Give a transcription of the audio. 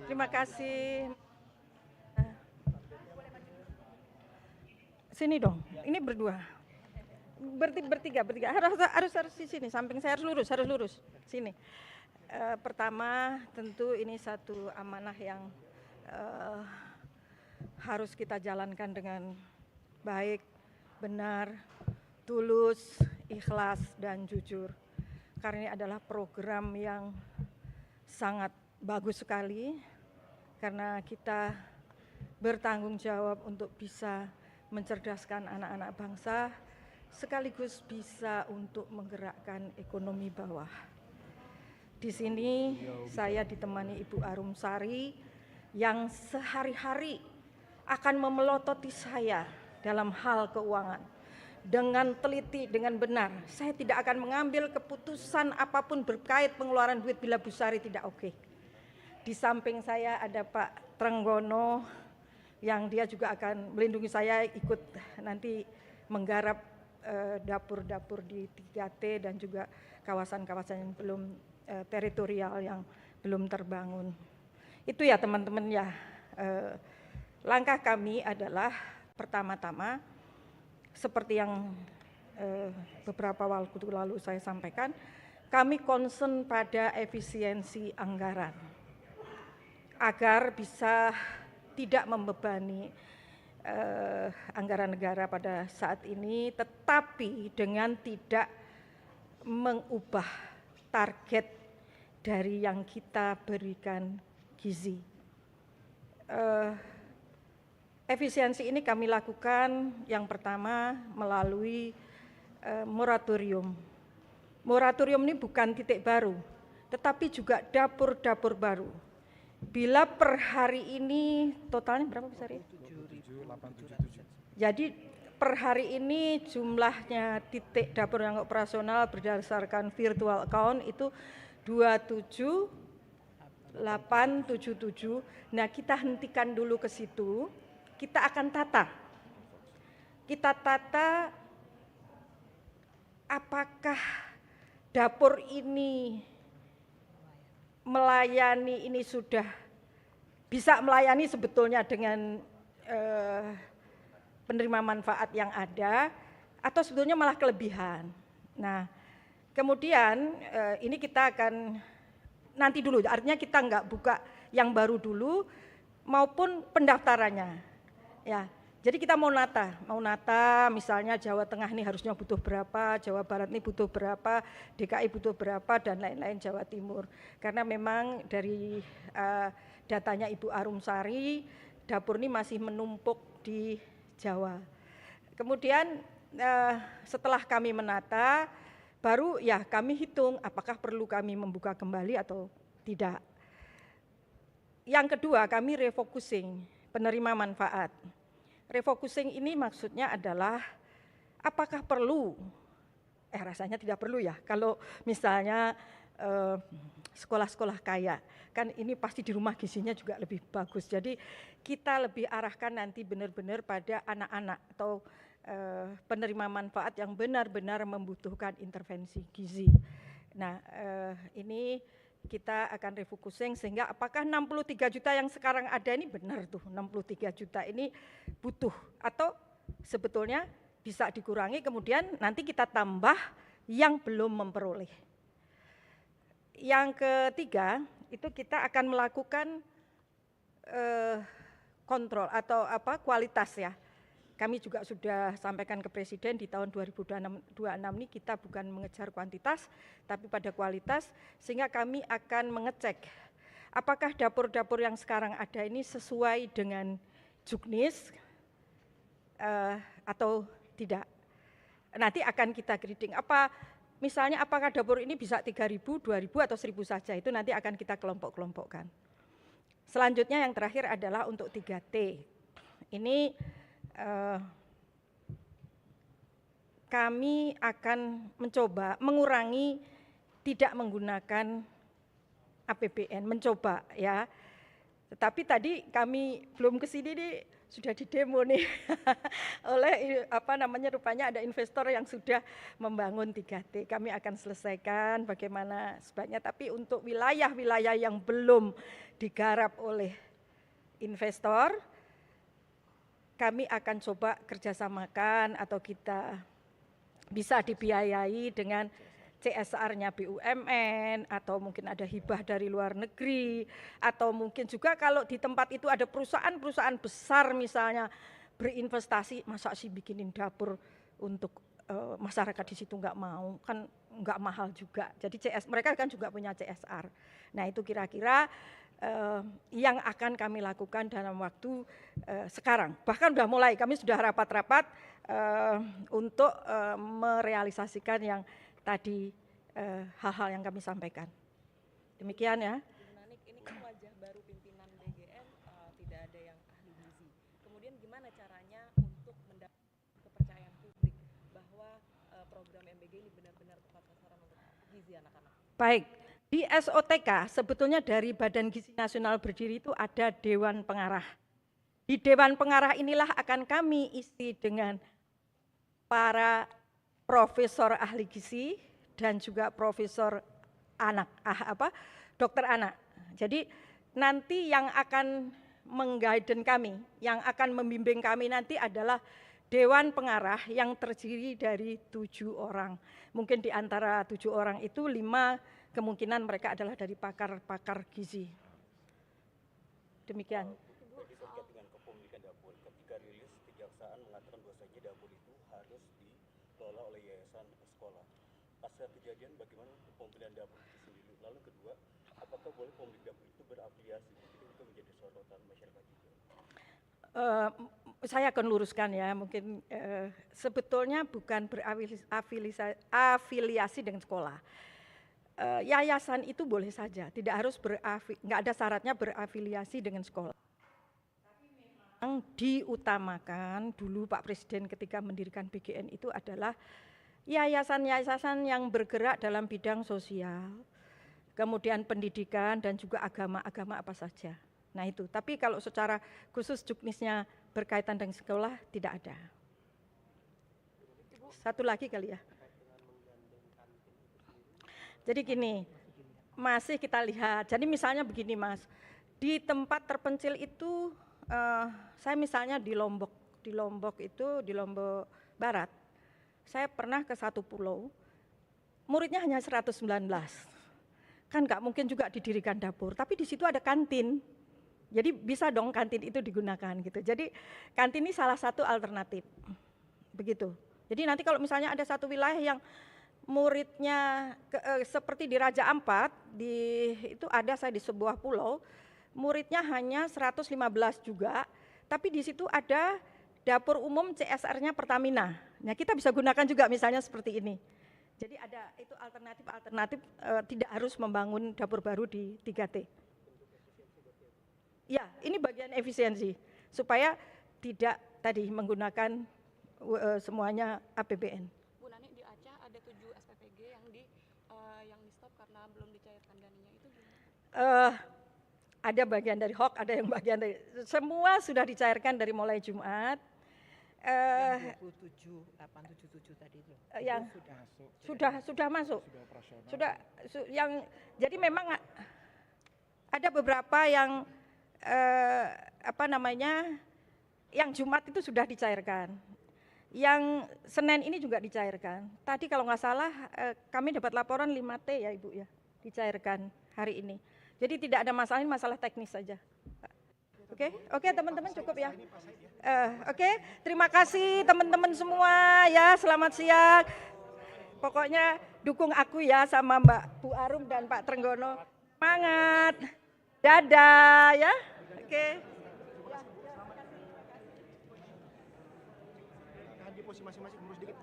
Terima kasih. Sini dong, ini berdua. Bertiga. Harus di sini, samping saya harus lurus. Sini. Pertama, tentu ini satu amanah yang harus kita jalankan dengan baik, benar, tulus, ikhlas, dan jujur. Karena ini adalah program yang sangat bagus sekali, karena kita bertanggung jawab untuk bisa mencerdaskan anak-anak bangsa, sekaligus bisa untuk menggerakkan ekonomi bawah. Di sini saya ditemani Ibu Arumsari yang sehari-hari akan memelototi saya dalam hal keuangan. Dengan teliti, dengan benar, saya tidak akan mengambil keputusan apapun berkait pengeluaran duit bila Bu Sari tidak oke. Di samping saya ada Pak Trenggono, yang dia juga akan melindungi saya ikut nanti menggarap dapur-dapur di 3T dan juga kawasan-kawasan yang belum teritorial yang belum terbangun. Itu ya teman-teman ya. Langkah kami adalah pertama-tama seperti yang beberapa waktu lalu saya sampaikan, kami concern pada efisiensi anggaran agar bisa tidak membebani anggaran negara pada saat ini, tetapi dengan tidak mengubah target dari yang kita berikan gizi. Efisiensi ini kami lakukan yang pertama melalui moratorium. Moratorium ini bukan titik baru, tetapi juga dapur-dapur baru. Bila per hari ini totalnya berapa besar ya? 7.877. Jadi per hari ini jumlahnya titik dapur yang operasional berdasarkan virtual account itu 27.877. Nah, kita hentikan dulu ke situ. Kita akan tata. Kita tata apakah dapur ini melayani, ini sudah bisa melayani sebetulnya dengan penerima manfaat yang ada, atau sebetulnya malah kelebihan. Nah, kemudian ini kita akan nanti dulu, artinya kita nggak buka yang baru dulu maupun pendaftarannya. Ya, jadi kita mau nata misalnya Jawa Tengah ini harusnya butuh berapa, Jawa Barat ini butuh berapa, DKI butuh berapa, dan lain-lain, Jawa Timur. Karena memang dari datanya Ibu Arumsari, dapur ini masih menumpuk di Jawa. Kemudian setelah kami menata, baru ya kami hitung apakah perlu kami membuka kembali atau tidak. Yang kedua, kami refocusing penerima manfaat. Refocusing ini maksudnya adalah apakah perlu, rasanya tidak perlu ya, kalau misalnya sekolah-sekolah kaya, kan ini pasti di rumah gizinya juga lebih bagus. Jadi kita lebih arahkan nanti benar-benar pada anak-anak atau penerima manfaat yang benar-benar membutuhkan intervensi gizi. Nah, ini kita akan refocusing sehingga apakah 63 juta yang sekarang ada ini benar tuh 63 juta ini butuh atau sebetulnya bisa dikurangi, kemudian nanti kita tambah yang belum memperoleh. Yang ketiga itu kita akan melakukan kontrol atau kualitas ya. Kami juga sudah sampaikan ke Presiden di tahun 2026 ini kita bukan mengejar kuantitas, tapi pada kualitas, sehingga kami akan mengecek apakah dapur-dapur yang sekarang ada ini sesuai dengan juknis atau tidak. Nanti akan kita grading, misalnya apakah dapur ini bisa 3.000, 2.000 atau 1.000 saja, itu nanti akan kita kelompok-kelompokkan. Selanjutnya yang terakhir adalah untuk 3T. Ini kami akan mencoba mengurangi tidak menggunakan APBN, mencoba ya. Tetapi tadi kami belum ke sini nih, sudah di demo nih oleh rupanya ada investor yang sudah membangun 3T. Kami akan selesaikan bagaimana sebaiknya, tapi untuk wilayah-wilayah yang belum digarap oleh investor, kami akan coba kerjasamakan atau kita bisa dibiayai dengan CSR-nya BUMN, atau mungkin ada hibah dari luar negeri, atau mungkin juga kalau di tempat itu ada perusahaan-perusahaan besar misalnya berinvestasi, masa sih bikinin dapur untuk masyarakat di situ nggak mau, kan nggak mahal juga. Jadi mereka kan juga punya CSR. Nah itu kira-kira yang akan kami lakukan dalam waktu sekarang. Bahkan sudah mulai, kami sudah rapat-rapat untuk merealisasikan yang tadi hal-hal yang kami sampaikan. Demikian ya. Ini kan wajah baru pimpinan BGN, tidak ada yang ahli gizi. Kemudian gimana caranya untuk mendapatkan kepercayaan publik bahwa program MBG ini benar-benar tepat sasaran untuk gizi anak-anak? Baik, di SOTK sebetulnya dari Badan Gizi Nasional berdiri itu ada Dewan Pengarah. Di Dewan Pengarah inilah akan kami isi dengan para profesor ahli gizi dan juga profesor dokter anak. Jadi nanti yang akan mengguide kami, yang akan membimbing kami nanti adalah Dewan Pengarah yang terdiri dari 7 orang. Mungkin di antara 7 orang itu 5 kemungkinan mereka adalah dari pakar-pakar gizi. Demikian. Terkait dengan kepemilikan dapur, ketika rilis kejaksaan mengatakan bahwasanya dapur itu harus dikelola oleh yayasan sekolah. Pasca kejadian bagaimana kepemilikan dapur itu sendiri? Lalu kedua, apakah boleh pemilik dapur itu berafiliasi? Itu menjadi sorotan masyarakat juga. Saya akan luruskan ya, mungkin sebetulnya bukan berafiliasi dengan sekolah. Yayasan itu boleh saja, tidak harus nggak ada syaratnya berafiliasi dengan sekolah. Tapi memang diutamakan dulu Pak Presiden ketika mendirikan BGN itu adalah yayasan-yayasan yang bergerak dalam bidang sosial, kemudian pendidikan dan juga agama apa saja. Nah itu, tapi kalau secara khusus juknisnya berkaitan dengan sekolah tidak ada. Satu lagi kali ya. Jadi gini, masih kita lihat, jadi misalnya begini Mas, di tempat terpencil itu, saya misalnya di Lombok Barat, saya pernah ke satu pulau, muridnya hanya 119, kan nggak mungkin juga didirikan dapur, tapi di situ ada kantin, jadi bisa dong kantin itu digunakan gitu. Jadi kantin ini salah satu alternatif, begitu. Jadi nanti kalau misalnya ada satu wilayah yang muridnya seperti di Raja Ampat, itu ada saya di sebuah pulau, muridnya hanya 115 juga, tapi di situ ada dapur umum CSR-nya Pertamina. Nah kita bisa gunakan juga misalnya seperti ini. Jadi ada itu alternatif tidak harus membangun dapur baru di 3T. Ya, ini bagian efisiensi supaya tidak tadi menggunakan semuanya APBN. Bu Nani, di Aceh ada 7 SPPG yang di stop karena belum dicairkan dananya, itu gimana? Ada bagian dari HOK, ada yang bagian dari semua sudah dicairkan dari mulai Jumat. Yang 27.877 tadi itu. Yang sudah masuk. Jadi memang ada beberapa yang yang Jumat itu sudah dicairkan. Yang Senin ini juga dicairkan. Tadi kalau nggak salah kami dapat laporan 5T ya Ibu ya, dicairkan hari ini. Jadi tidak ada masalah, ini masalah teknis saja. Oke, teman-teman cukup ya. Oke, terima kasih teman-teman semua ya, selamat siang. Pokoknya dukung aku ya sama Mbak Bu Arum dan Pak Trenggono. Semangat. Dadah ya. Oke. Di posisi masing-masing, urus dikit.